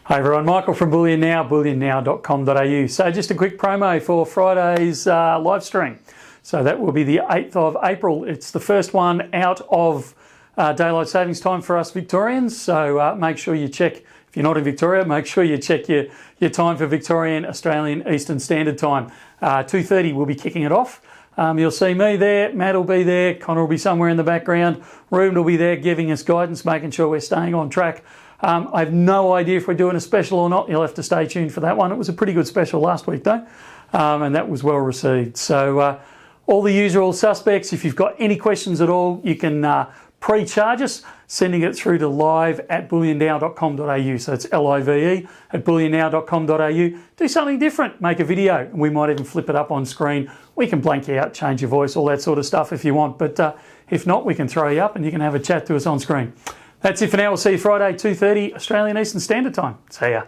Hi everyone, Michael from Bullion Now, bullionnow.com.au. So just a quick promo for Friday's live stream. So that will be the 8th of April. It's the first one out of daylight savings time for us Victorians. So make sure you check, if you're not in Victoria, make sure you check your time for Victorian, Australian, Eastern Standard Time. 2:30 we'll be kicking it off. You'll see me there, Matt will be there, Connor will be somewhere in the background, Ruben will be there giving us guidance, making sure we're staying on track. I have no idea if we're doing a special or not. You'll have to stay tuned for that one. It was a pretty good special last week though, and that was well received. So all the usual suspects. If you've got any questions at all, you can pre-charge us, sending it through to live@bullionnow.com.au. So it's LIVE at bullionnow.com.au. Do something different, make a video. We might even flip it up on screen. We can blank you out, change your voice, all that sort of stuff if you want. But if not, we can throw you up and you can have a chat to us on screen. That's it for now. We'll see you Friday, 2:30 Australian Eastern Standard Time. See ya.